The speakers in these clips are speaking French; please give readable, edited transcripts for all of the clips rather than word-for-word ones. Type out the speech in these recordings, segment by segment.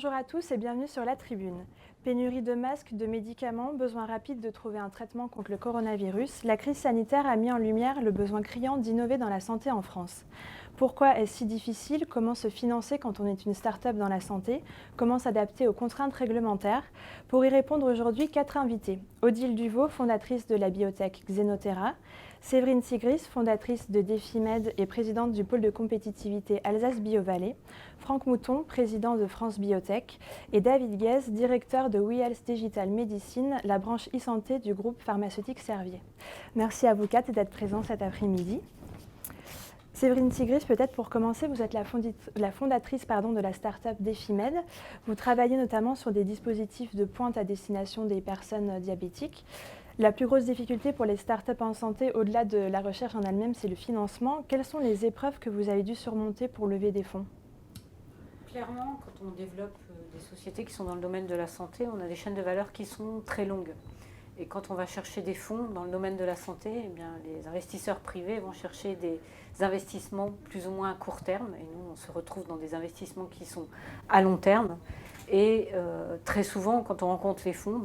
Bonjour à tous et bienvenue sur La Tribune. Pénurie de masques, de médicaments, besoin rapide de trouver un traitement contre le coronavirus, la crise sanitaire a mis en lumière le besoin criant d'innover dans la santé en France. Pourquoi est-ce si difficile? Comment se financer quand on est une start-up dans la santé? Comment s'adapter aux contraintes réglementaires? Pour y répondre aujourd'hui, 4 invités. Odile Duvaux, fondatrice de la biotech Xenotera, Séverine Tigris, fondatrice de Defimed et présidente du pôle de compétitivité Alsace Bio-Vallée, Franck Mouton, président de France Biotech, et David Guez, directeur de WeHealth Digital Medicine, la branche e-santé du groupe pharmaceutique Servier. Merci à vous quatre d'être présents cet après-midi. Séverine Tigris, peut-être pour commencer, vous êtes la fondatrice de la start-up Defimed. Vous travaillez notamment sur des dispositifs de pointe à destination des personnes diabétiques. La plus grosse difficulté pour les start-up en santé, au-delà de la recherche en elle-même, c'est le financement. Quelles sont les épreuves que vous avez dû surmonter pour lever des fonds? Clairement, quand on développe des sociétés qui sont dans le domaine de la santé, on a des chaînes de valeur qui sont très longues. Et quand on va chercher des fonds dans le domaine de la santé, eh bien, les investisseurs privés vont chercher des investissements plus ou moins à court terme. Et nous, on se retrouve dans des investissements qui sont à long terme. Et très souvent, quand on rencontre les fonds,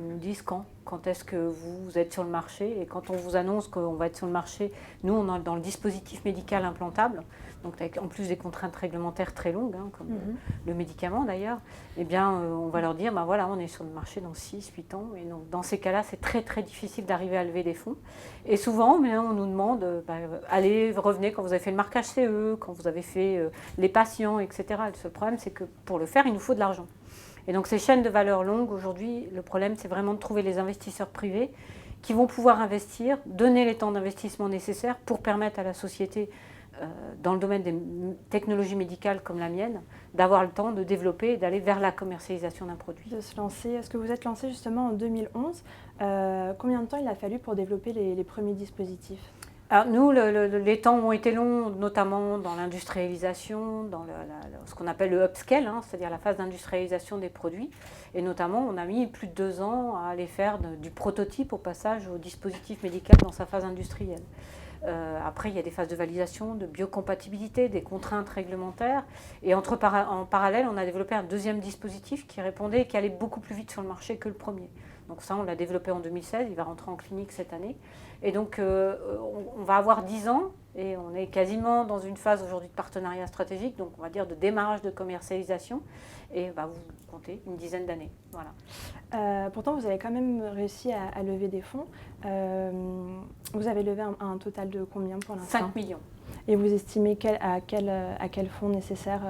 ils nous disent quand est-ce que vous êtes sur le marché. Et quand on vous annonce qu'on va être sur le marché, nous, on est dans le dispositif médical implantable, donc avec en plus des contraintes réglementaires très longues, comme le médicament d'ailleurs, eh bien, on va leur dire, voilà, on est sur le marché dans 6-8 ans. Et donc, dans ces cas-là, c'est très très difficile d'arriver à lever des fonds. Et souvent, on nous demande, allez, revenez quand vous avez fait le marquage CE, quand vous avez fait les patients, etc. Le seul problème, c'est que pour le faire, il nous faut de l'argent. Et donc ces chaînes de valeur longues, aujourd'hui, le problème, c'est vraiment de trouver les investisseurs privés qui vont pouvoir investir, donner les temps d'investissement nécessaires pour permettre à la société, dans le domaine des technologies médicales comme la mienne, d'avoir le temps de développer et d'aller vers la commercialisation d'un produit. De se lancer. Est-ce que vous êtes lancé justement en 2011 ? Combien de temps il a fallu pour développer les premiers dispositifs ? Alors nous, les temps ont été longs, notamment dans l'industrialisation, dans ce qu'on appelle le upscale, c'est-à-dire la phase d'industrialisation des produits. Et notamment, on a mis plus de 2 ans à aller faire du prototype au passage au dispositif médical dans sa phase industrielle. Après, il y a des phases de validation, de biocompatibilité, des contraintes réglementaires. Et en parallèle, on a développé un deuxième dispositif qui répondait et qui allait beaucoup plus vite sur le marché que le premier. Donc ça, on l'a développé en 2016, il va rentrer en clinique cette année. Et donc, on va avoir 10 ans et on est quasiment dans une phase aujourd'hui de partenariat stratégique, donc on va dire de démarrage de commercialisation. Et vous comptez une dizaine d'années. Voilà. Pourtant, vous avez quand même réussi à lever des fonds. Vous avez levé un total de combien pour l'instant? 5 millions. Et vous estimez à quel fonds nécessaire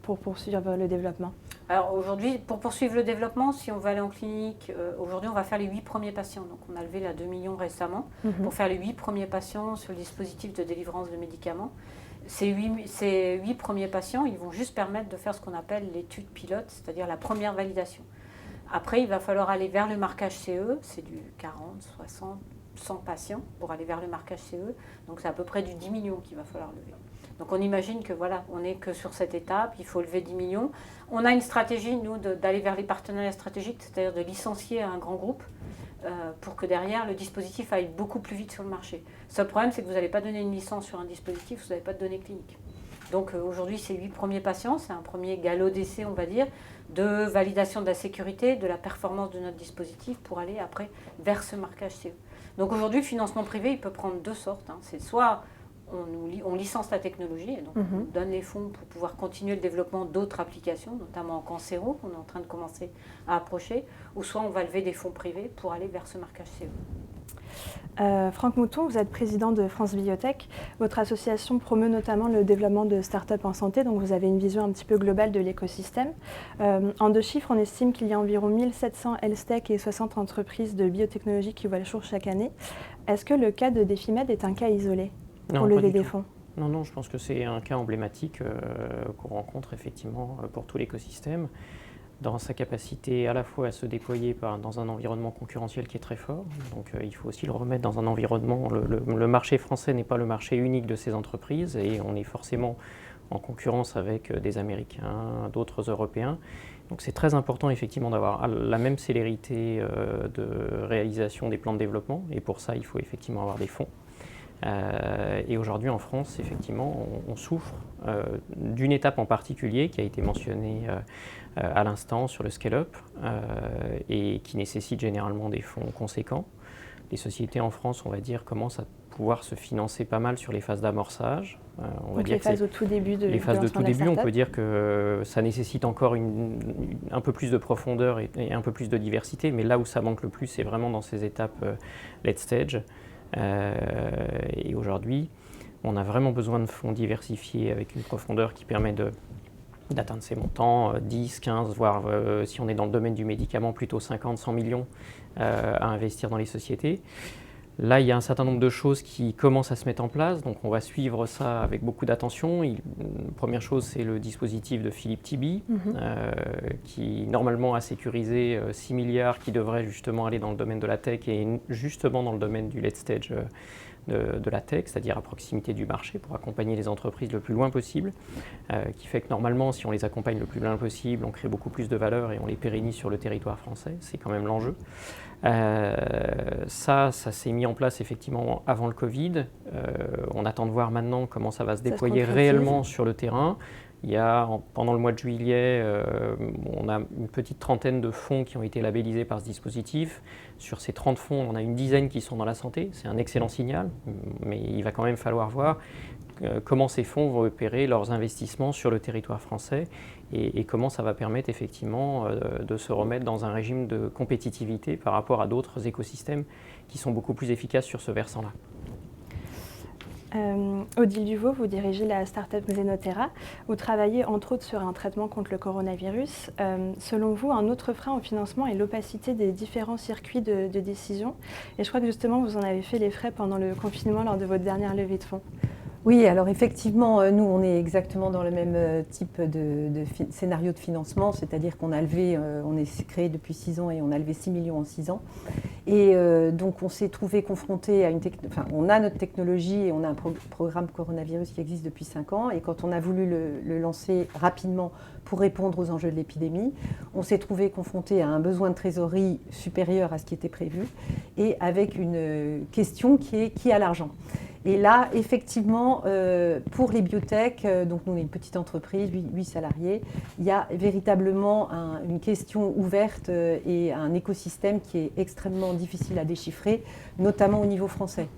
pour poursuivre le développement? Alors aujourd'hui, pour poursuivre le développement, si on veut aller en clinique, aujourd'hui on va faire les 8 premiers patients. Donc on a levé 2 millions récemment pour faire les 8 premiers patients sur le dispositif de délivrance de médicaments. Ces 8 premiers patients, ils vont juste permettre de faire ce qu'on appelle l'étude pilote, c'est-à-dire la première validation. Après, il va falloir aller vers le marquage CE, c'est du 40, 60, 100 patients pour aller vers le marquage CE. Donc c'est à peu près du 10 millions qu'il va falloir lever. Donc on imagine que on n'est que sur cette étape, il faut lever 10 millions. On a une stratégie, nous, d'aller vers les partenariats stratégiques, c'est-à-dire de licencier un grand groupe pour que derrière, le dispositif aille beaucoup plus vite sur le marché. Le seul problème, c'est que vous n'allez pas donner une licence sur un dispositif, vous n'avez pas de données cliniques. Donc aujourd'hui, c'est 8 premiers patients, c'est un premier galop d'essai, on va dire, de validation de la sécurité, de la performance de notre dispositif pour aller après vers ce marquage CE. Donc aujourd'hui, le financement privé, il peut prendre 2 sortes. C'est soit on licence la technologie, et donc on donne les fonds pour pouvoir continuer le développement d'autres applications, notamment en cancéro, qu'on est en train de commencer à approcher, ou soit on va lever des fonds privés pour aller vers ce marquage CE. Franck Mouton, vous êtes président de France Biotech. Votre association promeut notamment le développement de start-up en santé, donc vous avez une vision un petit peu globale de l'écosystème. En 2 chiffres, on estime qu'il y a environ 1700 health tech et 60 entreprises de biotechnologie qui voient le jour chaque année. Est-ce que le cas de Defimed est un cas isolé pour lever des fonds? Non, je pense que c'est un cas emblématique qu'on rencontre effectivement pour tout l'écosystème, dans sa capacité à la fois à se déployer dans un environnement concurrentiel qui est très fort. Donc il faut aussi le remettre dans un environnement. Le marché français n'est pas le marché unique de ces entreprises et on est forcément en concurrence avec des Américains, d'autres Européens. Donc c'est très important effectivement d'avoir la même célérité de réalisation des plans de développement et pour ça il faut effectivement avoir des fonds. Et aujourd'hui en France, effectivement, on souffre d'une étape en particulier qui a été mentionnée à l'instant sur le scale-up et qui nécessite généralement des fonds conséquents. Les sociétés en France, on va dire, commencent à pouvoir se financer pas mal sur les phases d'amorçage. Donc les phases au tout début de les phases de tout début, on peut dire que ça nécessite encore un peu plus de profondeur et un peu plus de diversité, mais là où ça manque le plus, c'est vraiment dans ces étapes late stage. Et aujourd'hui, on a vraiment besoin de fonds diversifiés avec une profondeur qui permet d'atteindre ces montants, 10, 15, voire si on est dans le domaine du médicament, plutôt 50, 100 millions à investir dans les sociétés. Là, il y a un certain nombre de choses qui commencent à se mettre en place, donc on va suivre ça avec beaucoup d'attention. Première chose, c'est le dispositif de Philippe Tibi, qui normalement a sécurisé 6 milliards qui devraient justement aller dans le domaine de la tech et justement dans le domaine du late stage de la tech, c'est-à-dire à proximité du marché pour accompagner les entreprises le plus loin possible, qui fait que normalement, si on les accompagne le plus loin possible, on crée beaucoup plus de valeur et on les pérennise sur le territoire français, c'est quand même l'enjeu. Ça s'est mis en place effectivement avant le Covid. On attend de voir maintenant comment ça va se déployer réellement sur le terrain. Il y a, pendant le mois de juillet, on a une petite trentaine de fonds qui ont été labellisés par ce dispositif. Sur ces 30 fonds, on a une dizaine qui sont dans la santé. C'est un excellent signal, mais il va quand même falloir voir comment ces fonds vont opérer leurs investissements sur le territoire français et comment ça va permettre effectivement de se remettre dans un régime de compétitivité par rapport à d'autres écosystèmes qui sont beaucoup plus efficaces sur ce versant-là. Odile Duvaux, vous dirigez la start-up Xenotera. Vous travaillez entre autres sur un traitement contre le coronavirus. Selon vous, un autre frein au financement est l'opacité des différents circuits de décision. Et je crois que justement, vous en avez fait les frais pendant le confinement lors de votre dernière levée de fonds. Oui, alors effectivement, nous, on est exactement dans le même type de scénario de financement, c'est-à-dire qu'on a levé, on est créé depuis 6 ans et on a levé 6 millions en 6 ans. Et donc, on s'est trouvé confronté à on a notre technologie et on a un programme coronavirus qui existe depuis 5 ans. Et quand on a voulu le lancer rapidement pour répondre aux enjeux de l'épidémie, on s'est trouvé confronté à un besoin de trésorerie supérieur à ce qui était prévu et avec une question qui a l'argent. Et là, effectivement, pour les biotech, donc nous on est une petite entreprise, 8 salariés, il y a véritablement une question ouverte et un écosystème qui est extrêmement difficile à déchiffrer, notamment au niveau français.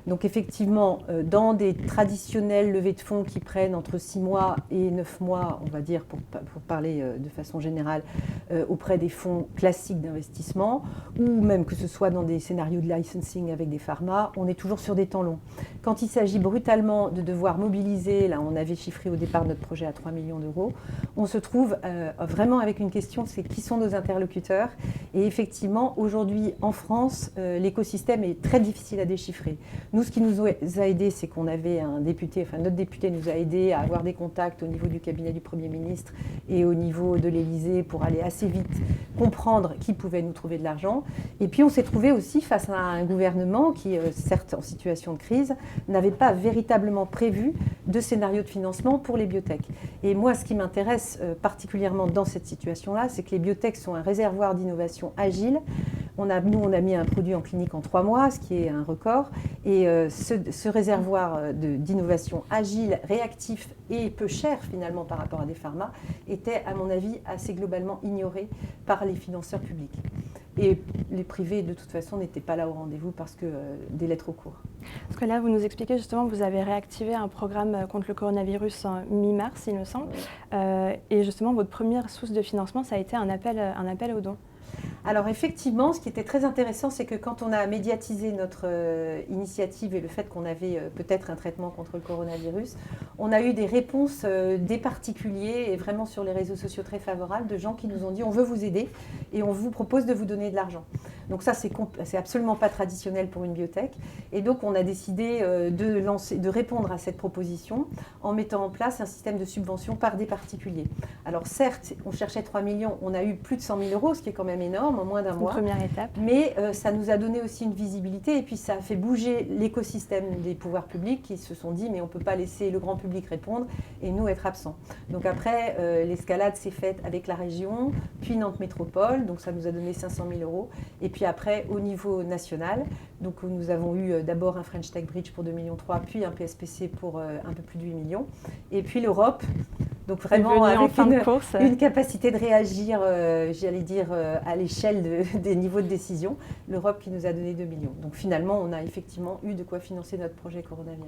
Donc effectivement, dans des traditionnelles levées de fonds qui prennent entre 6 mois et 9 mois, on va dire, pour parler de façon générale, auprès des fonds classiques d'investissement, ou même que ce soit dans des scénarios de licensing avec des pharma, on est toujours sur des temps longs. Quand il s'agit brutalement de devoir mobiliser, là on avait chiffré au départ notre projet à 3 millions d'euros, on se trouve vraiment avec une question, c'est qui sont nos interlocuteurs? Et effectivement, aujourd'hui en France, l'écosystème est très difficile à déchiffrer. Nous, ce qui nous a aidé, c'est qu'on avait un député, enfin notre député nous a aidé à avoir des contacts au niveau du cabinet du Premier ministre et au niveau de l'Élysée pour aller assez vite comprendre qui pouvait nous trouver de l'argent. Et puis on s'est trouvé aussi face à un gouvernement qui, certes en situation de crise, n'avait pas véritablement prévu de scénario de financement pour les biotech. Et moi, ce qui m'intéresse particulièrement dans cette situation-là, c'est que les biotech sont un réservoir d'innovation agile. Nous, on a mis un produit en clinique en 3 mois, ce qui est un record. Et ce réservoir d'innovation agile, réactif et peu cher finalement par rapport à des pharma, était à mon avis assez globalement ignoré par les financeurs publics. Et les privés, de toute façon, n'étaient pas là au rendez-vous parce que délai trop court. Parce que là, vous nous expliquez justement que vous avez réactivé un programme contre le coronavirus en mi-mars, il me semble. Et justement, votre première source de financement, ça a été un appel aux dons. Alors effectivement, ce qui était très intéressant, c'est que quand on a médiatisé notre initiative et le fait qu'on avait peut-être un traitement contre le coronavirus, on a eu des réponses des particuliers et vraiment sur les réseaux sociaux très favorables de gens qui nous ont dit on veut vous aider et on vous propose de vous donner de l'argent. Donc ça, c'est absolument pas traditionnel pour une biotech. Et donc on a décidé de répondre à cette proposition en mettant en place un système de subvention par des particuliers. Alors certes, on cherchait 3 millions, on a eu plus de 100 000 euros, ce qui est quand même énorme, en moins d'un mois. Première étape. Mais ça nous a donné aussi une visibilité et puis ça a fait bouger l'écosystème des pouvoirs publics qui se sont dit mais on ne peut pas laisser le grand public répondre et nous être absents. Donc après, l'escalade s'est faite avec la région, puis Nantes Métropole, donc ça nous a donné 500 000 euros. Et puis puis après, au niveau national, donc nous avons eu d'abord un French Tech Bridge pour 2,3 millions, puis un PSPC pour un peu plus de 8 millions. Et puis l'Europe, donc vraiment avec une capacité de réagir, j'allais dire, à l'échelle des niveaux de décision. L'Europe qui nous a donné 2 millions. Donc finalement, on a effectivement eu de quoi financer notre projet coronavirus.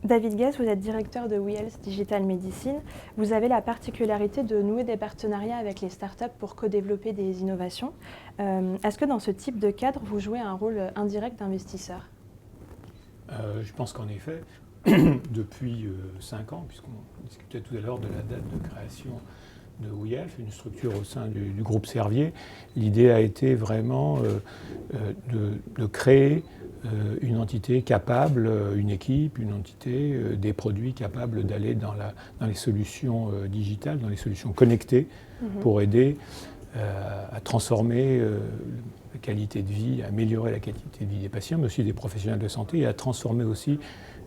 David Guest, vous êtes directeur de WeHealth Digital Medicine. Vous avez la particularité de nouer des partenariats avec les startups pour co-développer des innovations. Est-ce que dans ce type de cadre, vous jouez un rôle indirect d'investisseur ? Je pense qu'en effet, depuis 5 ans, puisqu'on discutait tout à l'heure de la date de création de WeHealth, une structure au sein du groupe Servier, l'idée a été vraiment de créer une entité capable, une équipe, une entité, des produits capables d'aller dans les solutions digitales, dans les solutions connectées, pour aider à transformer la qualité de vie, à améliorer la qualité de vie des patients, mais aussi des professionnels de santé, et à transformer aussi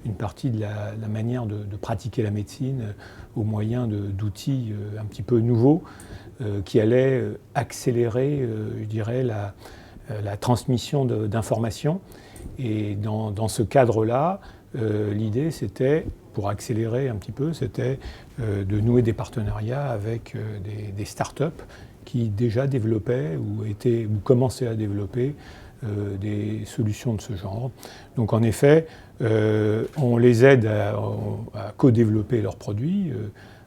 une partie de la manière de pratiquer la médecine au moyen d'outils un petit peu nouveaux qui allaient accélérer, je dirais, la transmission d'informations. Et dans ce cadre-là, l'idée, c'était, pour accélérer un petit peu, c'était de nouer des partenariats avec des startups qui déjà développaient ou commençaient à développer des solutions de ce genre. Donc en effet, on les aide à co-développer leurs produits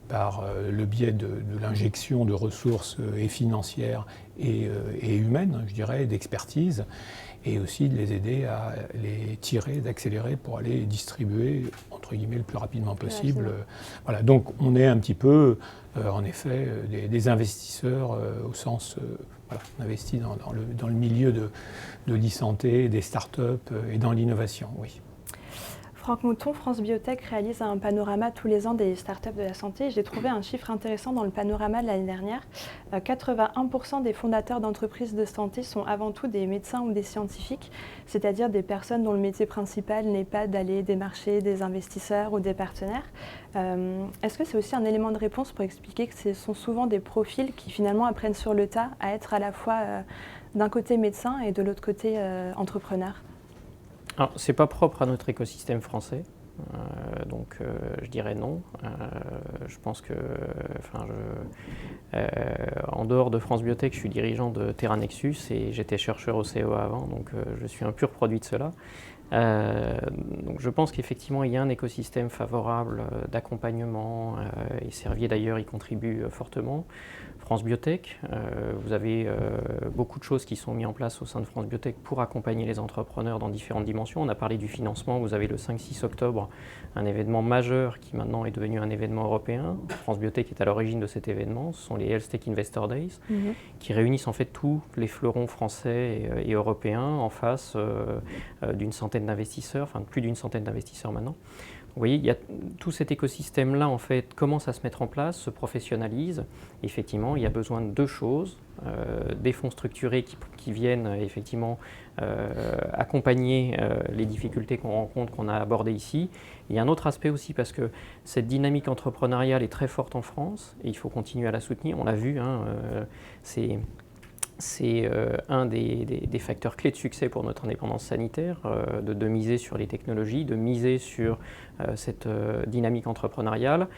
par le biais de l'injection de ressources et financières et humaines, je dirais, d'expertise, et aussi de les aider à les tirer, d'accélérer pour aller distribuer, entre guillemets, le plus rapidement possible. Voilà. Donc on est un petit peu, en effet, des investisseurs au sens, voilà, on investit dans le milieu de l'e-santé, des startups et dans l'innovation, oui. Franck Mouton, France Biotech réalise un panorama tous les ans des startups de la santé. J'ai trouvé un chiffre intéressant dans le panorama de l'année dernière. 81% des fondateurs d'entreprises de santé sont avant tout des médecins ou des scientifiques, c'est-à-dire des personnes dont le métier principal n'est pas d'aller démarcher des investisseurs ou des partenaires. Est-ce que c'est aussi un élément de réponse pour expliquer que ce sont souvent des profils qui finalement apprennent sur le tas à être à la fois d'un côté médecin et de l'autre côté entrepreneur ? Alors, c'est pas propre à notre écosystème français, donc je dirais non. Je pense que, en dehors de France Biotech, je suis dirigeant de Terra Nexus et j'étais chercheur au CEA avant, donc je suis un pur produit de cela. Donc je pense qu'effectivement il y a un écosystème favorable d'accompagnement et Servier d'ailleurs y contribue fortement. France Biotech, vous avez beaucoup de choses qui sont mises en place au sein de France Biotech pour accompagner les entrepreneurs dans différentes dimensions. On a parlé du financement, vous avez le 5-6 octobre, un événement majeur qui maintenant est devenu un événement européen. France Biotech est à l'origine de cet événement, ce sont les Health Tech Investor Days, qui réunissent en fait tous les fleurons français et européens en face d'une centaine d'investisseurs, enfin plus d'une centaine d'investisseurs maintenant. Vous voyez, il y a tout cet écosystème-là en fait commence à se mettre en place, se professionnalise. Effectivement, il y a besoin de deux choses, des fonds structurés qui viennent effectivement accompagner les difficultés qu'on rencontre, qu'on a abordées ici. Il y a un autre aspect aussi parce que cette dynamique entrepreneuriale est très forte en France et il faut continuer à la soutenir. On l'a vu, c'est un des facteurs clés de succès pour notre indépendance sanitaire, de miser sur les technologies, de miser sur cette dynamique entrepreneuriale.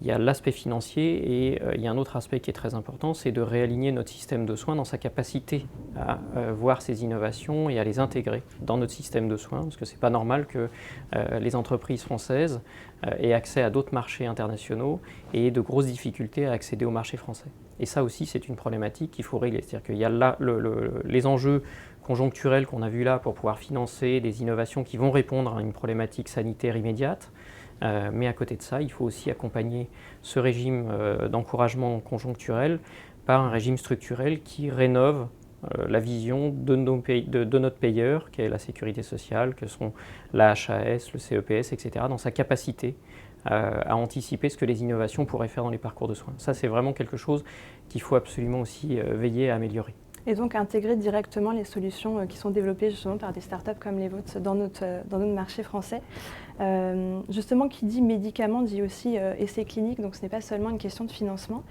Il y a l'aspect financier et il y a un autre aspect qui est très important, c'est de réaligner notre système de soins dans sa capacité à voir ces innovations et à les intégrer dans notre système de soins, parce que ce n'est pas normal que les entreprises françaises aient accès à d'autres marchés internationaux et aient de grosses difficultés à accéder au marché français. Et ça aussi, c'est une problématique qu'il faut régler. C'est-à-dire qu'il y a là les enjeux conjoncturels qu'on a vus là pour pouvoir financer des innovations qui vont répondre à une problématique sanitaire immédiate. Mais à côté de ça, il faut aussi accompagner ce régime d'encouragement conjoncturel par un régime structurel qui rénove la vision de notre payeur, qui est la sécurité sociale, que sont la HAS, le CEPS, etc., dans sa capacité à anticiper ce que les innovations pourraient faire dans les parcours de soins. Ça, c'est vraiment quelque chose qu'il faut absolument aussi veiller à améliorer. Et donc intégrer directement les solutions qui sont développées justement par des startups comme les vôtres dans notre marché français. Justement, qui dit médicaments dit aussi essais cliniques, donc ce n'est pas seulement une question de financement.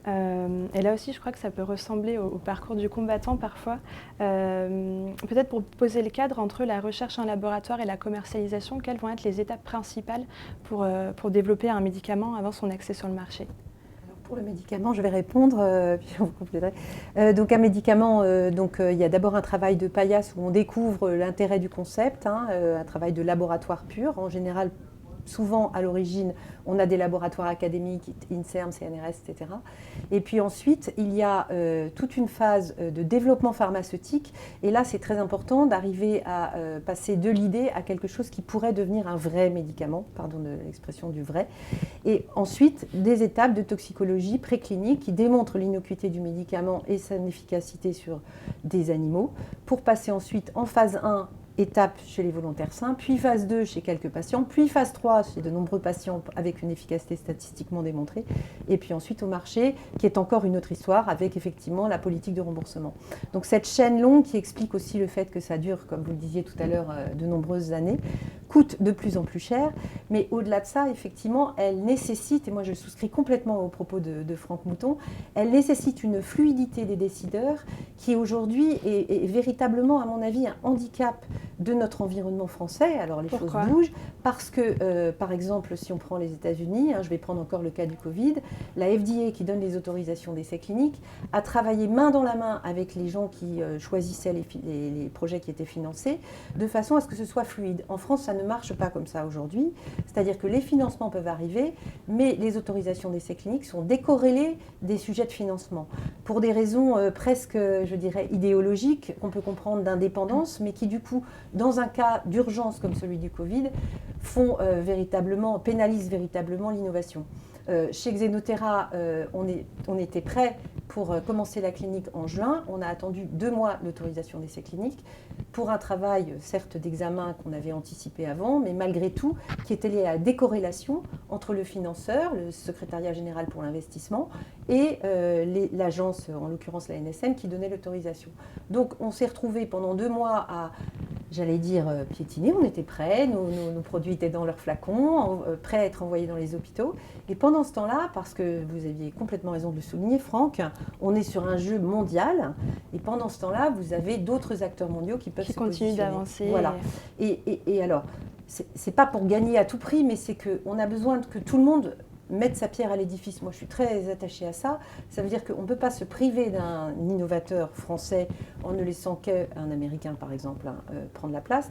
Et là aussi, je crois que ça peut ressembler au parcours du combattant parfois. Peut-être pour poser le cadre entre la recherche en laboratoire et la commercialisation, quelles vont être les étapes principales pour développer un médicament avant son accès sur le marché? Pour le médicament, je vais répondre, puis vous compléterez. Donc un médicament, il y a d'abord un travail de paillasse où on découvre l'intérêt du concept, un travail de laboratoire pur. En général, souvent à l'origine, on a des laboratoires académiques, INSERM, CNRS, etc. Et puis ensuite, il y a toute une phase de développement pharmaceutique. Et là, c'est très important d'arriver à passer de l'idée à quelque chose qui pourrait devenir un vrai médicament, pardon de l'expression du vrai. Et ensuite, des étapes de toxicologie préclinique qui démontrent l'innocuité du médicament et son efficacité sur des animaux, pour passer ensuite en phase 1, étape chez les volontaires sains, puis phase 2 chez quelques patients, puis phase 3 chez de nombreux patients avec une efficacité statistiquement démontrée, et puis ensuite au marché, qui est encore une autre histoire avec effectivement la politique de remboursement. Donc cette chaîne longue qui explique aussi le fait que ça dure, comme vous le disiez tout à l'heure, de nombreuses années, coûte de plus en plus cher, mais au-delà de ça, effectivement, elle nécessite, et moi je souscris complètement aux propos de Franck Mouton, elle nécessite une fluidité des décideurs qui aujourd'hui est véritablement, à mon avis, un handicap de notre environnement français. Alors les Pourquoi choses bougent parce que, par exemple, si on prend les États-Unis, je vais prendre encore le cas du Covid, la FDA qui donne les autorisations d'essais cliniques a travaillé main dans la main avec les gens qui choisissaient les projets qui étaient financés, de façon à ce que ce soit fluide. En France, ça ne marche pas comme ça aujourd'hui, c'est-à-dire que les financements peuvent arriver, mais les autorisations d'essais cliniques sont décorrélées des sujets de financement, pour des raisons presque, je dirais, idéologiques, qu'on peut comprendre d'indépendance, mais qui du coup, dans un cas d'urgence comme celui du Covid, pénalisent véritablement l'innovation. Chez Xenotera, on était prêt pour commencer la clinique en juin. On a attendu 2 mois l'autorisation d'essai clinique pour un travail, certes, d'examen qu'on avait anticipé avant, mais malgré tout, qui était lié à la décorrélation entre le financeur, le secrétariat général pour l'investissement, et l'agence, en l'occurrence la NSM, qui donnait l'autorisation. Donc on s'est retrouvé pendant 2 mois à, j'allais dire, piétiner. On était prêts, nos produits étaient dans leurs flacons, prêts à être envoyés dans les hôpitaux. Et pendant ce temps-là, parce que vous aviez complètement raison de le souligner, Franck, on est sur un jeu mondial. Et pendant ce temps-là, vous avez d'autres acteurs mondiaux qui peuvent se positionner. Qui continuent d'avancer. Voilà. Et alors, c'est pas pour gagner à tout prix, mais c'est qu'on a besoin que tout le monde mettre sa pierre à l'édifice. Moi, je suis très attachée à ça. Ça veut dire qu'on ne peut pas se priver d'un innovateur français en ne laissant qu'un Américain, par exemple, prendre la place.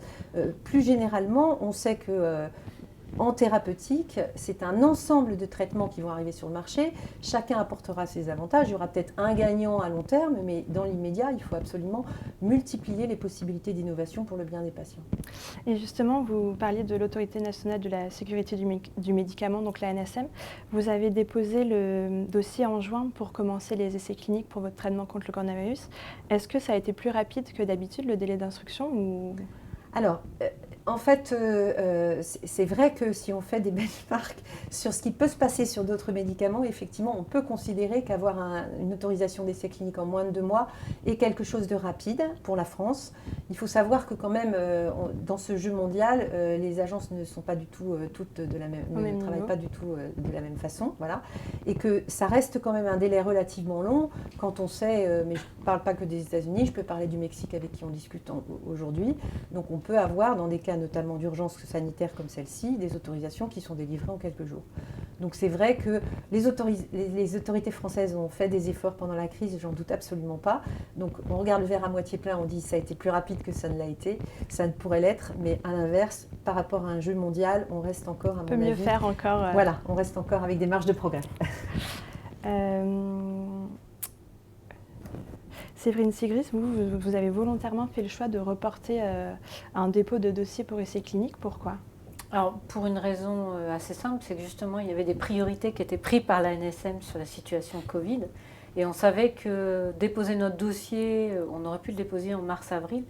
Plus généralement, on sait que en thérapeutique, c'est un ensemble de traitements qui vont arriver sur le marché. Chacun apportera ses avantages. Il y aura peut-être un gagnant à long terme, mais dans l'immédiat, il faut absolument multiplier les possibilités d'innovation pour le bien des patients. Et justement, vous parliez de l'Autorité nationale de la sécurité du médicament, donc la NSM. Vous avez déposé le dossier en juin pour commencer les essais cliniques pour votre traitement contre le coronavirus. Est-ce que ça a été plus rapide que d'habitude, le délai d'instruction ou... Alors, en fait, c'est vrai que si on fait des benchmarks sur ce qui peut se passer sur d'autres médicaments, effectivement, on peut considérer qu'avoir une autorisation d'essai clinique en moins de 2 mois est quelque chose de rapide pour la France. Il faut savoir que quand même, dans ce jeu mondial, les agences ne sont pas du tout toutes de la même, ne travaillent pas du tout de la même façon, voilà, et que ça reste quand même un délai relativement long quand on sait, mais je ne parle pas que des États-Unis, je peux parler du Mexique avec qui on discute aujourd'hui, donc on peut avoir dans des cas notamment d'urgence sanitaire comme celle-ci, des autorisations qui sont délivrées en quelques jours. Donc c'est vrai que les autorités françaises ont fait des efforts pendant la crise, j'en doute absolument pas. Donc on regarde le verre à moitié plein, on dit ça a été plus rapide que ça ne l'a été, ça ne pourrait l'être, mais à l'inverse, par rapport à un jeu mondial, on reste encore, à mon avis... On peut mieux faire encore. Voilà, on reste encore avec des marges de progrès. Séverine Sigris, vous avez volontairement fait le choix de reporter un dépôt de dossier pour essai clinique. Pourquoi ? Alors, pour une raison assez simple, c'est que justement, il y avait des priorités qui étaient prises par la NSM sur la situation Covid. Et on savait que déposer notre dossier, on aurait pu le déposer en mars-avril,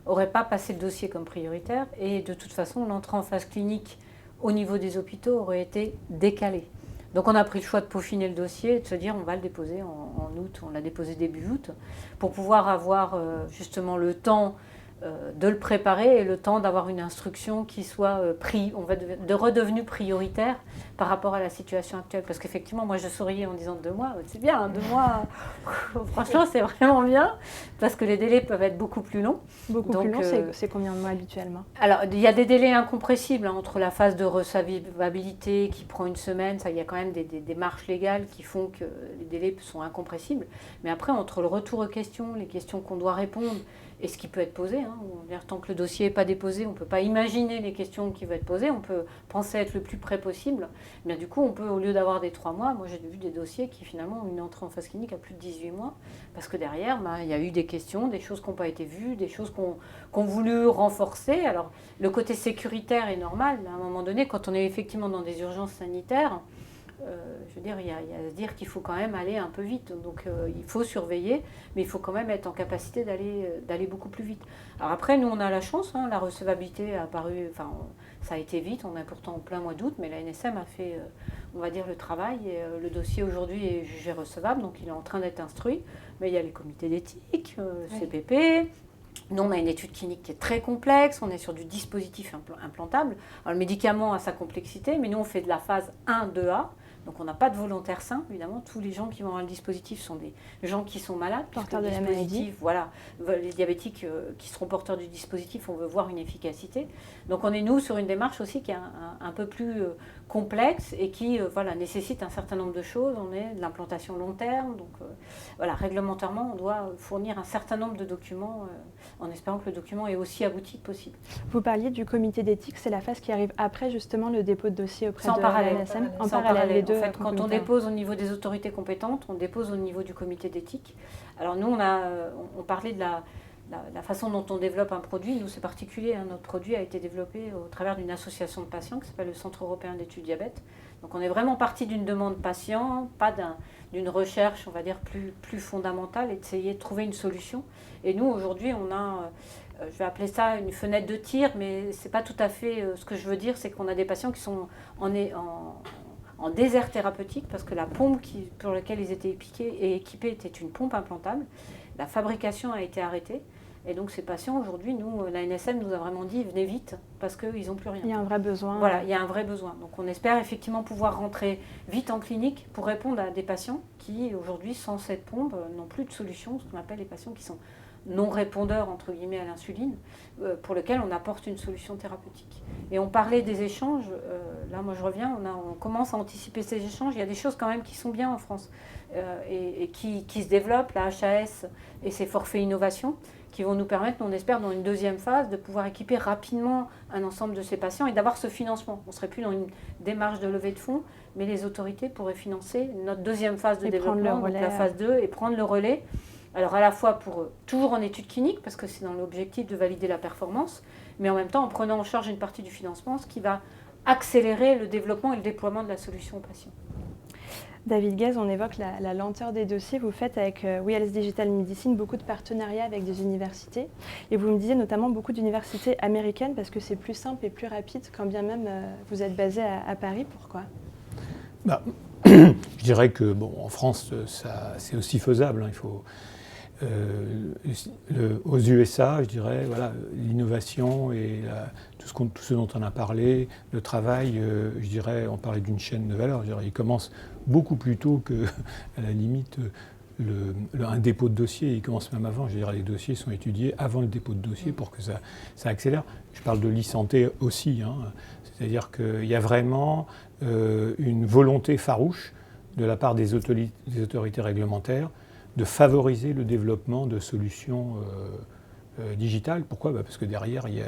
n'aurait pas passé le dossier comme prioritaire. Et de toute façon, l'entrée en phase clinique au niveau des hôpitaux aurait été décalée. Donc on a pris le choix de peaufiner le dossier et de se dire on va le déposer en août, on l'a déposé début août, pour pouvoir avoir justement le temps de le préparer et le temps d'avoir une instruction qui soit redevenue prioritaire par rapport à la situation actuelle. Parce qu'effectivement, moi je souriais en disant 2 mois, c'est bien, hein, 2 mois, franchement c'est vraiment bien, parce que les délais peuvent être beaucoup plus longs. Beaucoup plus long, c'est combien de mois habituellement? Alors, il y a des délais incompressibles, hein, entre la phase de recevabilité qui prend 1 semaine, ça, il y a quand même des démarches légales qui font que les délais sont incompressibles. Mais après, entre le retour aux questions, les questions qu'on doit répondre et ce qui peut être posé, hein, tant que le dossier n'est pas déposé, on ne peut pas imaginer les questions qui vont être posées, on peut penser être le plus près possible. Mais du coup, on peut, au lieu d'avoir des 3 mois, moi j'ai vu des dossiers qui finalement ont une entrée en phase clinique à plus de 18 mois, parce que derrière, il y a eu des questions, des choses qui n'ont pas été vues, des choses qu'on voulu renforcer. Alors, le côté sécuritaire est normal, mais à un moment donné, quand on est effectivement dans des urgences sanitaires, je veux dire, il y a à se dire qu'il faut quand même aller un peu vite. Donc, il faut surveiller, mais il faut quand même être en capacité d'aller beaucoup plus vite. Alors après, nous, on a la chance, hein, la recevabilité a apparu, enfin, ça a été vite, on est pourtant en plein mois d'août, mais la NSM a fait, on va dire, le travail, et le dossier aujourd'hui est jugé recevable, donc il est en train d'être instruit. Mais il y a les comités d'éthique, CPP. Nous, on a une étude clinique qui est très complexe, on est sur du dispositif implantable. Alors, le médicament a sa complexité, mais nous, on fait de la phase 1, 2A. Donc, on n'a pas de volontaires sains, évidemment. Tous les gens qui vont avoir le dispositif sont des gens qui sont malades. Porteurs de la maladie. Voilà, les diabétiques qui seront porteurs du dispositif, on veut voir une efficacité. Donc, on est, nous, sur une démarche aussi qui est un peu plus complexe et qui nécessite un certain nombre de choses. On est de l'implantation long terme. Donc, réglementairement, on doit fournir un certain nombre de documents en espérant que le document est aussi abouti que possible. Vous parliez du comité d'éthique, c'est la phase qui arrive après justement le dépôt de dossier auprès de la NSM. En parallèle, les deux. En fait, quand on dépose au niveau des autorités compétentes, on dépose au niveau du comité d'éthique. Alors nous, on parlait de la façon dont on développe un produit. Nous, c'est particulier, hein. Notre produit a été développé au travers d'une association de patients qui s'appelle le Centre européen d'études diabète. Donc on est vraiment parti d'une demande patient, pas d'une recherche, on va dire, plus fondamentale, et d'essayer de trouver une solution. Et nous, aujourd'hui, on a, je vais appeler ça une fenêtre de tir, mais ce n'est pas tout à fait ce que je veux dire, c'est qu'on a des patients qui sont en désert thérapeutique, parce que la pompe pour laquelle ils étaient équipés était une pompe implantable. La fabrication a été arrêtée. Et donc ces patients, aujourd'hui, nous, la NSM nous a vraiment dit, venez vite, parce qu'ils n'ont plus rien. Il y a un vrai besoin. Voilà, il y a un vrai besoin. Donc on espère effectivement pouvoir rentrer vite en clinique pour répondre à des patients qui, aujourd'hui, sans cette pompe, n'ont plus de solution, ce qu'on appelle les patients qui sont non répondeurs, entre guillemets, à l'insuline, pour lesquels on apporte une solution thérapeutique. Et on parlait des échanges, là moi je reviens, on commence à anticiper ces échanges, il y a des choses quand même qui sont bien en France, et qui se développent, la HAS et ses forfaits innovation, qui vont nous permettre, on espère, dans une deuxième phase, de pouvoir équiper rapidement un ensemble de ces patients et d'avoir ce financement. On ne serait plus dans une démarche de levée de fonds, mais les autorités pourraient financer notre deuxième phase de développement, donc la phase 2, et prendre le relais. Alors à la fois toujours en études cliniques, parce que c'est dans l'objectif de valider la performance, mais en même temps en prenant en charge une partie du financement, ce qui va accélérer le développement et le déploiement de la solution aux patients. David Guez, on évoque la lenteur des dossiers. Vous faites avec We Health Digital Medicine beaucoup de partenariats avec des universités. Et vous me disiez notamment beaucoup d'universités américaines parce que c'est plus simple et plus rapide quand bien même vous êtes basé à Paris. Pourquoi ? Je dirais que en France, c'est aussi faisable. Hein. Il faut, aux USA, je dirais, l'innovation et tout ce dont on a parlé, le travail, je dirais, on parlait d'une chaîne de valeur. Je dirais, il commence beaucoup plus tôt que, à la limite, un dépôt de dossier. Il commence même avant. Je dirais, les dossiers sont étudiés avant le dépôt de dossier pour que ça accélère. Je parle de l'e-santé aussi. Hein. C'est-à-dire qu'il y a vraiment une volonté farouche de la part des autorités réglementaires de favoriser le développement de solutions digitales. Pourquoi ? Parce que derrière, il y a,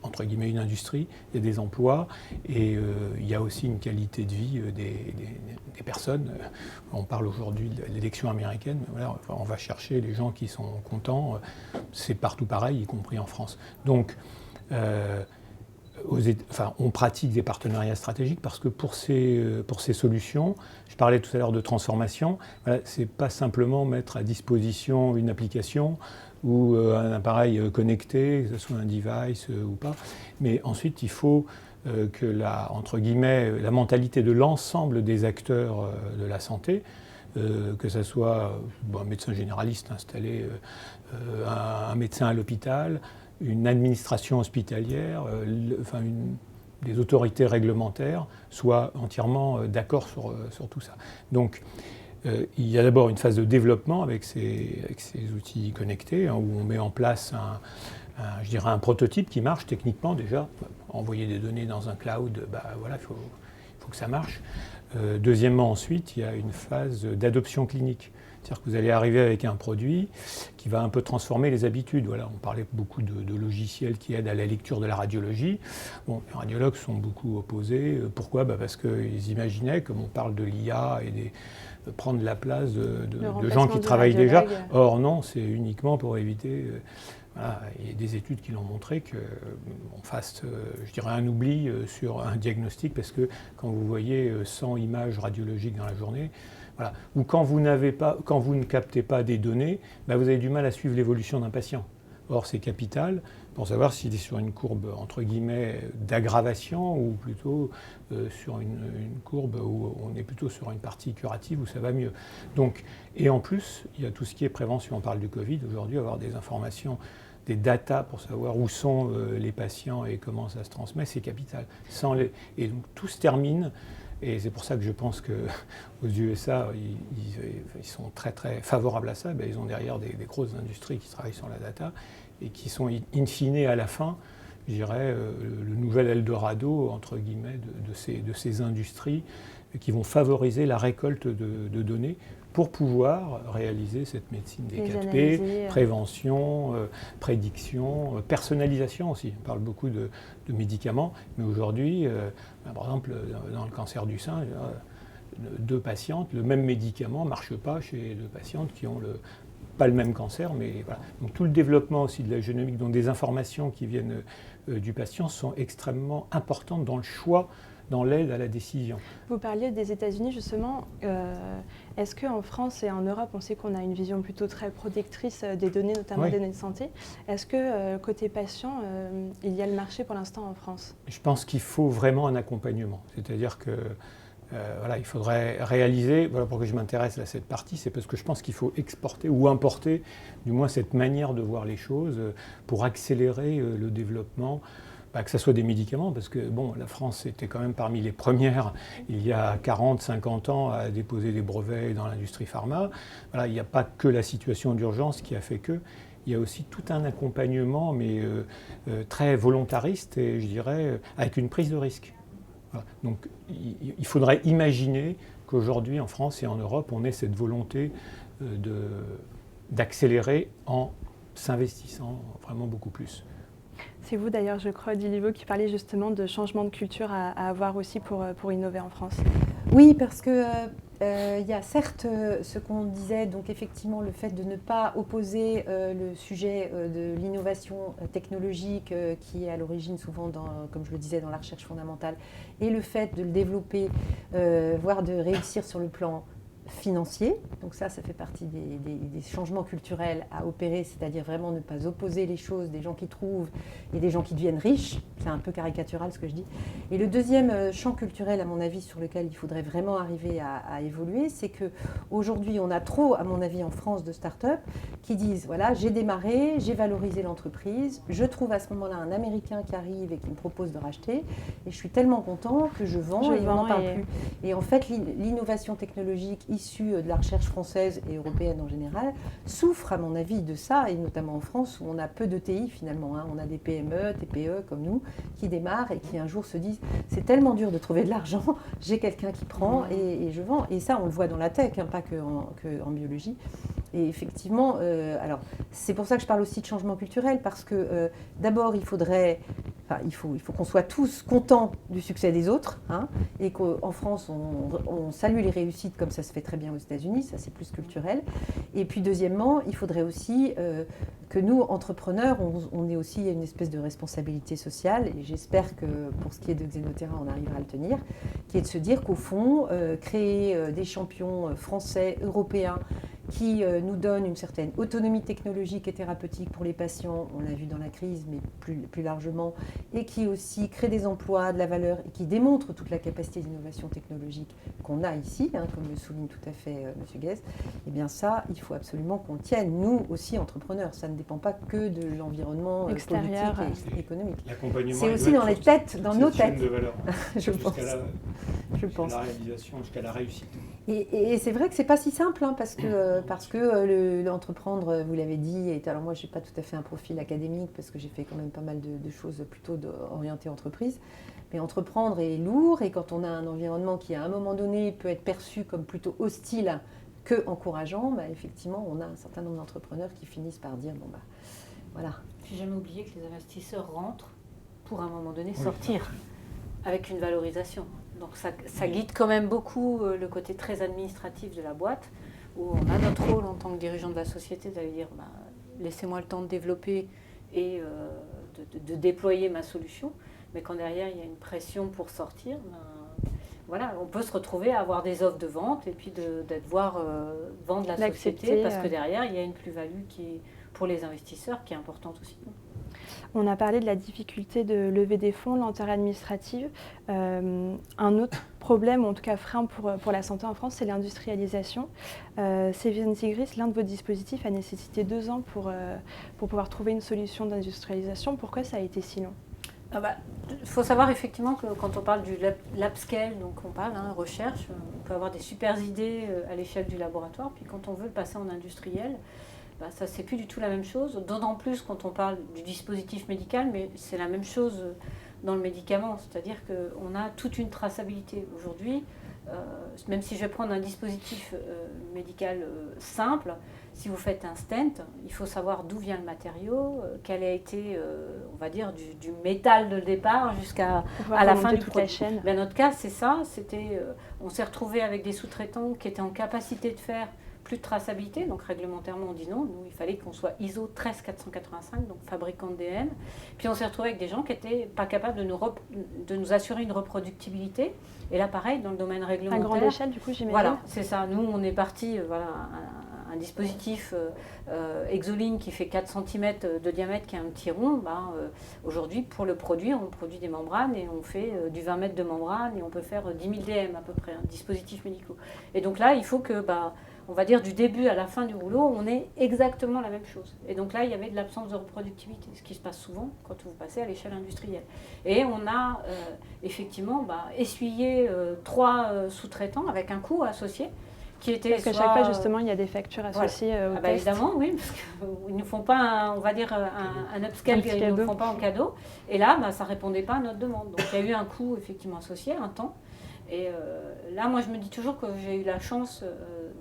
entre guillemets, une industrie, il y a des emplois et il y a aussi une qualité de vie des personnes. On parle aujourd'hui de l'élection américaine. Voilà, on va chercher les gens qui sont contents. C'est partout pareil, y compris en France. Donc, on pratique des partenariats stratégiques parce que pour ces solutions, je parlais tout à l'heure de transformation, voilà, ce n'est pas simplement mettre à disposition une application ou un appareil connecté, que ce soit un device ou pas, mais ensuite il faut que entre guillemets, la mentalité de l'ensemble des acteurs de la santé, que ce soit un médecin généraliste installé, un médecin à l'hôpital, une administration hospitalière, des autorités réglementaires soient entièrement d'accord sur tout ça. Donc il y a d'abord une phase de développement avec ces outils connectés, où on met en place un prototype qui marche techniquement déjà. Envoyer des données dans un cloud, voilà, il faut que ça marche. Deuxièmement, ensuite, il y a une phase d'adoption clinique. C'est-à-dire que vous allez arriver avec un produit qui va un peu transformer les habitudes. Voilà, on parlait beaucoup de logiciels qui aident à la lecture de la radiologie. Bon, les radiologues sont beaucoup opposés. Pourquoi ? Parce qu'ils imaginaient, comme on parle de l'IA et prendre la place de gens qui travaillent déjà. Or non, c'est uniquement pour éviter... Voilà, il y a des études qui l'ont montré qu'on fasse, un oubli sur un diagnostic, parce que quand vous voyez 100 images radiologiques dans la journée, voilà, ou quand vous ne captez pas des données, vous avez du mal à suivre l'évolution d'un patient. Or, c'est capital pour savoir s'il est sur une courbe, entre guillemets, d'aggravation ou plutôt sur une courbe où on est plutôt sur une partie curative où ça va mieux. Donc, et en plus, il y a tout ce qui est prévention. On parle du Covid aujourd'hui, avoir des informations, des datas pour savoir où sont les patients et comment ça se transmet, c'est capital. Et donc tout se termine, et c'est pour ça que je pense qu'aux USA, ils sont très très favorables à ça. Ils ont derrière des grosses industries qui travaillent sur la data et qui sont in fine à la fin, je dirais, le nouvel Eldorado, entre guillemets, de ces industries qui vont favoriser la récolte de données pour pouvoir réaliser cette médecine des 4P, prévention, prédiction, personnalisation aussi. On parle beaucoup de médicaments, mais aujourd'hui, par exemple, dans le cancer du sein, 2 patientes, le même médicament ne marche pas chez 2 patientes qui ont pas le même cancer, mais voilà. Donc tout le développement aussi de la génomique, donc des informations qui viennent du patient, sont extrêmement importantes dans le choix, dans l'aide à la décision. Vous parliez des États-Unis justement. Est-ce qu'en France et en Europe, on sait qu'on a une vision plutôt très protectrice des données, notamment des données de santé. Est-ce que côté patient, il y a le marché pour l'instant en France ? Je pense qu'il faut vraiment un accompagnement. C'est-à-dire que il faudrait réaliser, voilà pourquoi je m'intéresse à cette partie, c'est parce que je pense qu'il faut exporter ou importer du moins cette manière de voir les choses pour accélérer le développement. Que ce soit des médicaments, parce que la France était quand même parmi les premières, il y a 40, 50 ans, à déposer des brevets dans l'industrie pharma. Voilà, il n'y a pas que la situation d'urgence qui a fait que, il y a aussi tout un accompagnement, mais très volontariste, et je dirais, avec une prise de risque. Voilà. Donc il faudrait imaginer qu'aujourd'hui, en France et en Europe, on ait cette volonté d'accélérer en s'investissant vraiment beaucoup plus. C'est vous d'ailleurs, je crois, Dilivo, qui parlez justement de changement de culture à avoir aussi pour innover en France. Oui, parce que il y a certes ce qu'on disait, donc effectivement le fait de ne pas opposer le sujet de l'innovation technologique qui est à l'origine souvent, comme je le disais, dans la recherche fondamentale, et le fait de le développer, voire de réussir sur le plan financier. Donc ça fait partie des changements culturels à opérer, c'est-à-dire vraiment ne pas opposer les choses, des gens qui trouvent et des gens qui deviennent riches. C'est un peu caricatural ce que je dis. Et le deuxième champ culturel, à mon avis, sur lequel il faudrait vraiment arriver à évoluer, c'est qu'aujourd'hui, on a trop, à mon avis, en France, de start-up qui disent, voilà, j'ai démarré, j'ai valorisé l'entreprise, je trouve à ce moment-là un Américain qui arrive et qui me propose de racheter, et je suis tellement content que je vends et on n'en parle plus. Et en fait, l'innovation technologique issue de la recherche française et européenne en général, souffre à mon avis de ça, et notamment en France où on a peu de TI finalement. On a des PME, TPE comme nous, qui démarrent et qui un jour se disent c'est tellement dur de trouver de l'argent, j'ai quelqu'un qui prend et je vends. Et ça on le voit dans la tech, pas que en biologie. Et effectivement, alors c'est pour ça que je parle aussi de changement culturel, parce que d'abord il faudrait il faut qu'on soit tous contents du succès des autres, hein, et qu'en France, on salue les réussites comme ça se fait très bien aux États-Unis, ça c'est plus culturel. Et puis deuxièmement, il faudrait aussi que nous, entrepreneurs, on ait aussi une espèce de responsabilité sociale, et j'espère que pour ce qui est de Xenotera, on arrivera à le tenir, qui est de se dire qu'au fond, créer des champions français, européens, qui nous donnent une certaine autonomie technologique et thérapeutique pour les patients, on l'a vu dans la crise, mais plus largement, et qui aussi crée des emplois, de la valeur, et qui démontre toute la capacité d'innovation technologique qu'on a ici, hein, comme le souligne tout à fait M. Guez, eh bien ça, il faut absolument qu'on tienne, nous aussi entrepreneurs. Ça ne dépend pas que de l'environnement extérieur politique et économique. L'accompagnement, c'est aussi dans les têtes, dans nos têtes. De valeur, je pense. Jusqu'à la réalisation, jusqu'à la réussite. Et c'est vrai que c'est pas si simple, hein, parce que l'entreprendre, vous l'avez dit, alors moi je n'ai pas tout à fait un profil académique parce que j'ai fait quand même pas mal de choses plutôt orientées entreprise, mais entreprendre est lourd, et quand on a un environnement qui à un moment donné peut être perçu comme plutôt hostile que encourageant, bah, effectivement on a un certain nombre d'entrepreneurs qui finissent par dire bon bah voilà. Il ne faut jamais oublier que les investisseurs rentrent pour à un moment donné sortir avec une valorisation. Donc ça guide quand même beaucoup le côté très administratif de la boîte, où on a notre rôle en tant que dirigeant de la société d'aller dire bah, laissez-moi le temps de développer et de déployer ma solution, mais quand derrière il y a une pression pour sortir, ben, voilà, on peut se retrouver à avoir des offres de vente et puis de devoir vendre la société parce que derrière il y a une plus-value qui est pour les investisseurs qui est importante aussi. On a parlé de la difficulté de lever des fonds, lenteur administrative. Un autre problème, ou en tout cas frein pour la santé en France, c'est l'industrialisation. Céline Tigris, l'un de vos dispositifs a nécessité 2 ans pour pouvoir trouver une solution d'industrialisation. Pourquoi ça a été si long ? Il faut savoir effectivement que quand on parle du lab scale, donc on parle recherche, on peut avoir des super idées à l'échelle du laboratoire, puis quand on veut le passer en industriel, ça c'est plus du tout la même chose, d'autant plus quand on parle du dispositif médical, mais c'est la même chose dans le médicament, c'est-à-dire qu'on a toute une traçabilité aujourd'hui, même si je vais prendre un dispositif médical simple, si vous faites un stent, il faut savoir d'où vient le matériau, quel a été, on va dire, du métal de départ jusqu'à la fin du produit. La chaîne. Dans notre cas, c'est ça, on s'est retrouvé avec des sous-traitants qui étaient en capacité de faire plus de traçabilité, donc réglementairement on dit non, nous il fallait qu'on soit ISO 13485, donc fabricant de DM, puis on s'est retrouvé avec des gens qui n'étaient pas capables de nous assurer une reproductibilité, et là pareil, dans le domaine réglementaire. À grande échelle du coup j'imagine. Voilà, c'est ça, nous on est parti, un dispositif Exoline qui fait 4 cm de diamètre, qui est un petit rond, aujourd'hui pour le produire, on produit des membranes et on fait du 20 mètres de membrane et on peut faire 10 000 DM à peu près, dispositifs médicaux. Et donc là, il faut que, on va dire du début à la fin du rouleau, on ait exactement la même chose. Et donc là, il y avait de l'absence de reproductivité, ce qui se passe souvent quand vous passez à l'échelle industrielle. Et on a effectivement essuyé 3 sous-traitants avec un coût associé. Parce qu'à chaque fois, justement, il y a des factures associées au test. Évidemment, oui, parce qu'ils ne nous font pas, on va dire, un upscale qu'ils ne nous font pas en cadeau. Et là, ça ne répondait pas à notre demande. Donc, il y a eu un coût, effectivement, associé, un temps. Et là, moi, je me dis toujours que j'ai eu la chance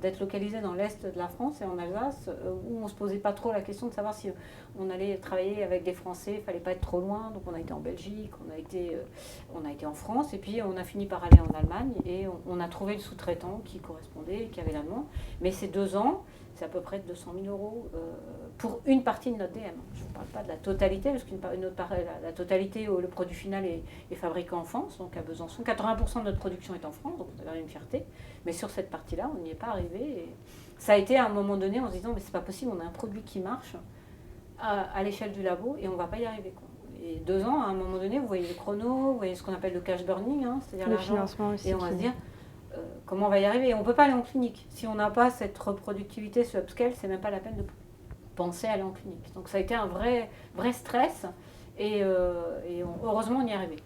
d'être localisée dans l'Est de la France et en Alsace, où on ne se posait pas trop la question de savoir si on allait travailler avec des Français, il ne fallait pas être trop loin. Donc, on a été en Belgique, on a été en France, et puis on a fini par aller en Allemagne, et on a trouvé le sous-traitant qui correspondait, qui avait la demande. Mais ces 2 ans, c'est à peu près 200 000 € pour une partie de notre DM. Je ne parle pas de la totalité, parce que la totalité, le produit final est fabriqué en France, donc à Besançon. 80% de notre production est en France, donc on a une fierté. Mais sur cette partie-là, on n'y est pas arrivé. Et ça a été à un moment donné en se disant, mais c'est pas possible, on a un produit qui marche à l'échelle du labo et on ne va pas y arriver, quoi. Et 2 ans, à un moment donné, vous voyez le chrono, vous voyez ce qu'on appelle le cash burning, c'est-à-dire le l'argent. financement aussi. Et on va se dire, comment on va y arriver? Et on ne peut pas aller en clinique. Si on n'a pas cette reproductivité, ce upscale, c'est même pas la peine de penser à aller en clinique. Donc ça a été un vrai stress et heureusement on y est arrivé.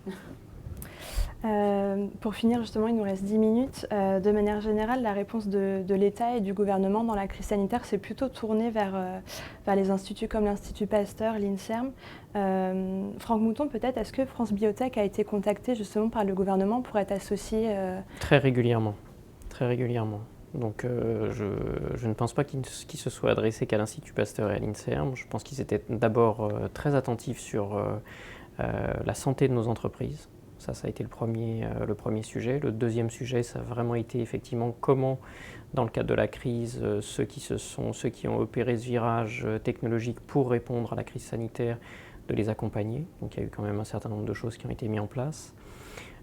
Pour finir, justement, il nous reste 10 minutes. De manière générale, la réponse de l'État et du gouvernement dans la crise sanitaire s'est plutôt tournée vers les instituts comme l'Institut Pasteur, l'INSERM. Franck Mouton, peut-être, est-ce que France Biotech a été contacté justement par le gouvernement pour être associé Très régulièrement. Très régulièrement. Donc je ne pense pas qu'ils se soient adressés qu'à l'Institut Pasteur et à l'INSERM. Je pense qu'ils étaient d'abord très attentifs sur la santé de nos entreprises. Ça a été le premier sujet. Le deuxième sujet, ça a vraiment été effectivement comment, dans le cadre de la crise, ceux qui ont opéré ce virage technologique pour répondre à la crise sanitaire, de les accompagner. Donc il y a eu quand même un certain nombre de choses qui ont été mises en place.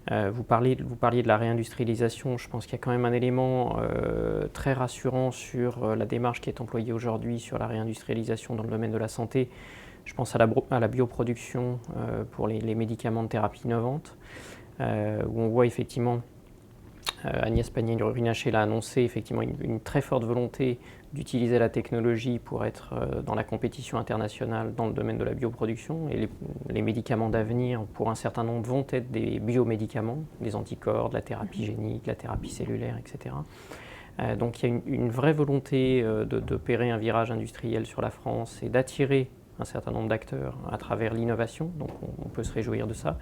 Vous parliez de la réindustrialisation. Je pense qu'il y a quand même un élément très rassurant sur la démarche qui est employée aujourd'hui sur la réindustrialisation dans le domaine de la santé. Je pense à la bioproduction pour les médicaments de thérapie innovante, où on voit effectivement, Agnès Pannier-Runacher l'a annoncé, effectivement une très forte volonté d'utiliser la technologie pour être dans la compétition internationale dans le domaine de la bioproduction. Et les médicaments d'avenir, pour un certain nombre, vont être des biomédicaments, des anticorps, de la thérapie génique, de la thérapie cellulaire, etc. Donc il y a une vraie volonté d'opérer un virage industriel sur la France et d'attirer un certain nombre d'acteurs à travers l'innovation, donc on peut se réjouir de ça.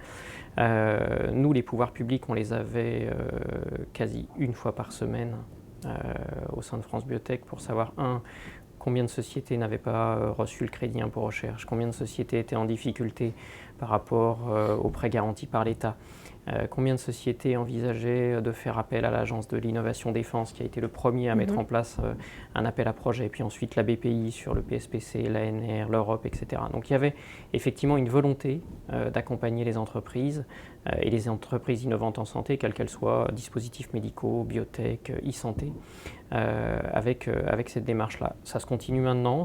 Nous, les pouvoirs publics, on les avait quasi une fois par semaine au sein de France Biotech pour savoir, combien de sociétés n'avaient pas reçu le crédit impôt recherche, combien de sociétés étaient en difficulté par rapport aux prêts garantis par l'État, combien de sociétés envisageaient de faire appel à l'Agence de l'innovation défense qui a été le premier à mettre en place un appel à projet, puis ensuite la BPI sur le PSPC, l'ANR, l'Europe, etc. Donc il y avait effectivement une volonté d'accompagner les entreprises et les entreprises innovantes en santé, quelles qu'elles soient, dispositifs médicaux, biotech, e-santé, avec cette démarche-là. Ça se continue maintenant,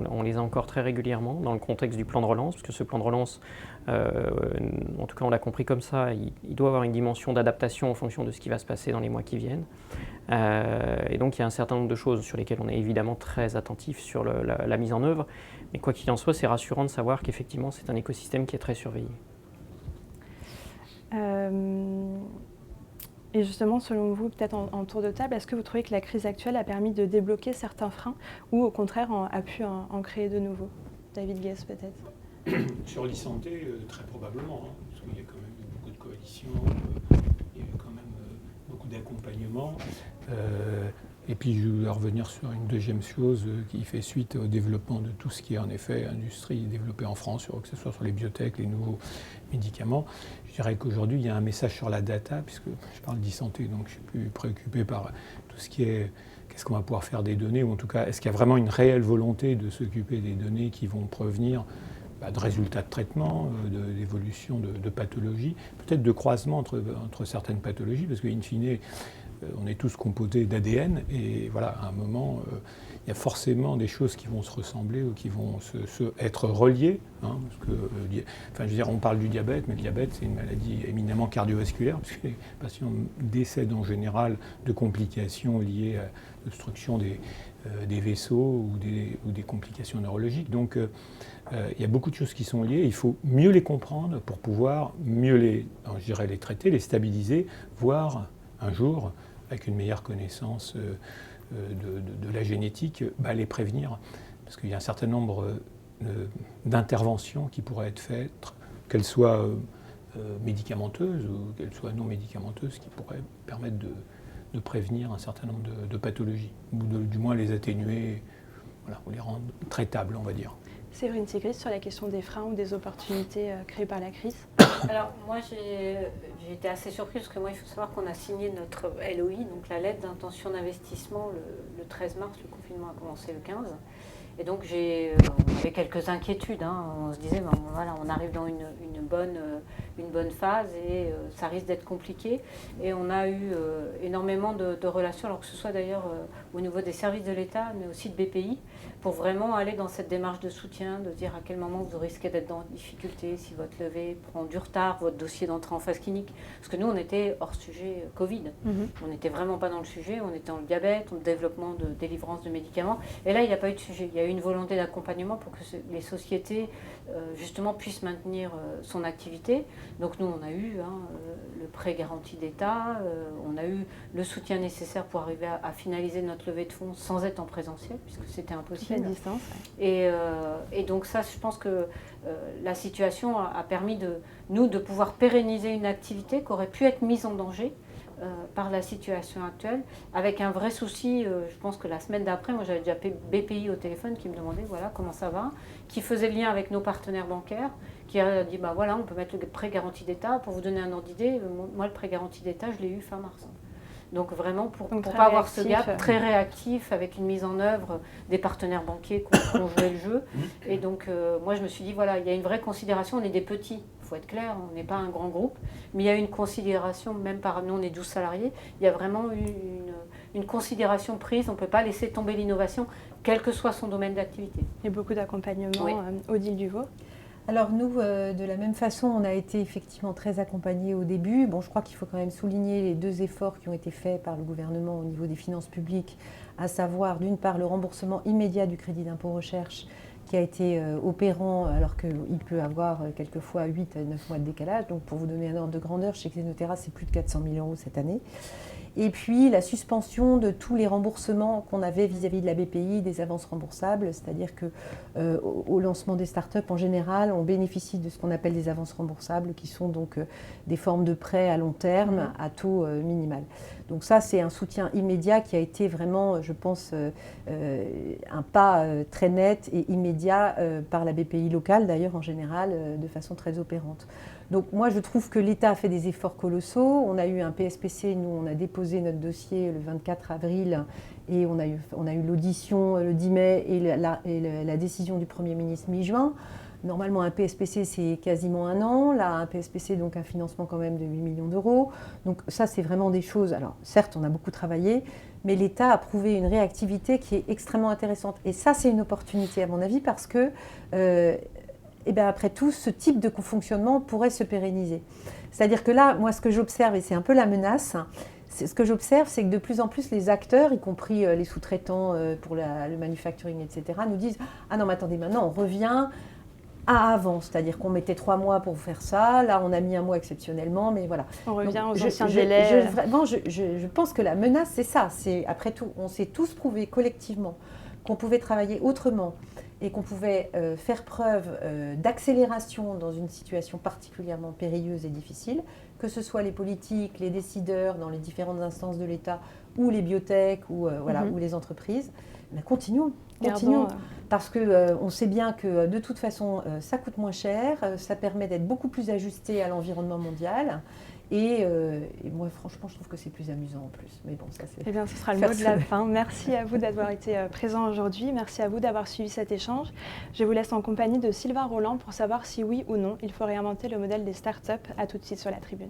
on les a encore très régulièrement dans le contexte du plan de relance, parce que ce plan de relance, en tout cas on l'a compris comme ça, il doit avoir une dimension d'adaptation en fonction de ce qui va se passer dans les mois qui viennent. Et donc il y a un certain nombre de choses sur lesquelles on est évidemment très attentif sur la mise en œuvre, mais quoi qu'il en soit, c'est rassurant de savoir qu'effectivement c'est un écosystème qui est très surveillé. Et justement, selon vous, peut-être en tour de table, est-ce que vous trouvez que la crise actuelle a permis de débloquer certains freins ou au contraire a pu en créer de nouveaux? David Guess, peut-être. Sur l'e-santé, très probablement, hein, parce qu'il y a quand même eu beaucoup de coalitions, il y a eu quand même beaucoup d'accompagnement. Et puis je vais revenir sur une deuxième chose qui fait suite au développement de tout ce qui est en effet industrie développée en France, que ce soit sur les biotech, les nouveaux médicaments. Je dirais qu'aujourd'hui il y a un message sur la data, puisque je parle d'e-santé, donc je suis plus préoccupé par tout ce qui est qu'est-ce qu'on va pouvoir faire des données, ou en tout cas est-ce qu'il y a vraiment une réelle volonté de s'occuper des données qui vont provenir de résultats de traitement, d'évolution de pathologies, peut-être de croisement entre certaines pathologies, parce qu'in fine, on est tous composés d'ADN, et voilà, à un moment, il y a forcément des choses qui vont se ressembler ou qui vont être reliées. Hein, parce que, je veux dire, on parle du diabète, mais le diabète, c'est une maladie éminemment cardiovasculaire, puisque les patients décèdent en général de complications liées à l'obstruction des vaisseaux ou des complications neurologiques. Donc, il y a beaucoup de choses qui sont liées. Il faut mieux les comprendre pour pouvoir mieux les traiter, les stabiliser, voire un jour, avec une meilleure connaissance de la génétique, les prévenir. Parce qu'il y a un certain nombre d'interventions qui pourraient être faites, qu'elles soient médicamenteuses ou qu'elles soient non médicamenteuses, qui pourraient permettre de prévenir un certain nombre de pathologies, ou du moins les atténuer, voilà, ou les rendre traitables, on va dire. Séverine Tigris, sur la question des freins ou des opportunités créées par la crise. Alors moi j'ai été assez surprise parce que moi il faut savoir qu'on a signé notre LOI, donc la lettre d'intention d'investissement le 13 mars, le confinement a commencé le 15. Et donc on avait quelques inquiétudes, hein. On se disait voilà, on arrive dans une bonne phase et ça risque d'être compliqué. Et on a eu énormément de relations, alors que ce soit d'ailleurs au niveau des services de l'État, mais aussi de BPI, pour vraiment aller dans cette démarche de soutien, de dire à quel moment vous risquez d'être dans difficulté, si votre levée prend du retard, votre dossier d'entrée en phase clinique. Parce que nous, on était hors sujet Covid. On n'était vraiment pas dans le sujet, on était dans le diabète, dans le développement de délivrance de médicaments. Et là, il n'y a pas eu de sujet. Il y a eu une volonté d'accompagnement pour que les sociétés, justement, puissent maintenir son activité. Donc nous, on a eu le prêt garanti d'État, on a eu le soutien nécessaire pour arriver à finaliser notre levée de fonds sans être en présentiel, puisque c'était impossible. À distance. Et donc ça, je pense que la situation a permis de pouvoir pérenniser une activité qui aurait pu être mise en danger par la situation actuelle, avec un vrai souci. Je pense que la semaine d'après, moi j'avais déjà BPI au téléphone qui me demandait voilà comment ça va, qui faisait le lien avec nos partenaires bancaires, qui a dit bah voilà on peut mettre le prêt garanti d'État. Pour vous donner un ordre d'idée, moi le prêt garanti d'État je l'ai eu fin mars. Donc vraiment pour ne pas avoir ce gap, très réactif avec une mise en œuvre des partenaires banquiers qui ont joué le jeu. Et donc moi je me suis dit voilà il y a une vraie considération, on est des petits. Il faut être clair, on n'est pas un grand groupe, mais il y a une considération, même par nous on est 12 salariés, il y a vraiment une considération prise, on ne peut pas laisser tomber l'innovation, quel que soit son domaine d'activité. Et beaucoup d'accompagnement, Oui. Odile Duvaux. Alors nous, de la même façon, on a été effectivement très accompagnés au début. Bon, je crois qu'il faut quand même souligner les 2 efforts qui ont été faits par le gouvernement au niveau des finances publiques, à savoir d'une part le remboursement immédiat du crédit d'impôt recherche, qui a été opérant alors qu'il peut avoir quelquefois 8 à 9 mois de décalage. Donc pour vous donner un ordre de grandeur, chez Xenotera, c'est plus de 400 000 € cette année. Et puis la suspension de tous les remboursements qu'on avait vis-à-vis de la BPI, des avances remboursables, c'est-à-dire qu'au lancement des startups, en général, on bénéficie de ce qu'on appelle des avances remboursables, qui sont donc des formes de prêts à long terme à taux minimal. Donc ça, c'est un soutien immédiat qui a été vraiment, je pense, un pas très net et immédiat par la BPI locale, d'ailleurs en général, de façon très opérante. Donc moi, je trouve que l'État a fait des efforts colossaux. On a eu un PSPC, nous, on a déposé notre dossier le 24 avril et on a eu l'audition le 10 mai et la décision du Premier ministre mi-juin. Normalement, un PSPC, c'est quasiment 1 an. Là, un PSPC, donc un financement quand même de 8 millions d'euros. Donc ça, c'est vraiment des choses... Alors, certes, on a beaucoup travaillé, mais l'État a prouvé une réactivité qui est extrêmement intéressante. Et ça, c'est une opportunité, à mon avis, parce que... et bien après tout, ce type de fonctionnement pourrait se pérenniser. C'est-à-dire que là, moi, ce que j'observe, et c'est un peu la menace, ce que j'observe, c'est que de plus en plus les acteurs, y compris les sous-traitants pour le manufacturing, etc., nous disent « Ah non, mais attendez, maintenant, on revient à avant. » C'est-à-dire qu'on mettait 3 mois pour faire ça, là, on a mis 1 mois exceptionnellement, mais voilà. On revient aux anciens délais. Vraiment, je pense que la menace, c'est ça. Après tout, on s'est tous prouvé collectivement qu'on pouvait travailler autrement, et qu'on pouvait faire preuve d'accélération dans une situation particulièrement périlleuse et difficile, que ce soit les politiques, les décideurs dans les différentes instances de l'État, ou les biotech, ou les entreprises. Mais continuons. Parce qu'on sait bien que de toute façon, ça coûte moins cher, ça permet d'être beaucoup plus ajusté à l'environnement mondial. Et moi, franchement, je trouve que c'est plus amusant en plus. Mais bon, ça c'est... Eh bien, ce sera le mot de la fin. Merci à vous d'avoir été présent aujourd'hui. Merci à vous d'avoir suivi cet échange. Je vous laisse en compagnie de Sylvain Roland pour savoir si oui ou non il faut réinventer le modèle des startups. À tout de suite sur la tribune.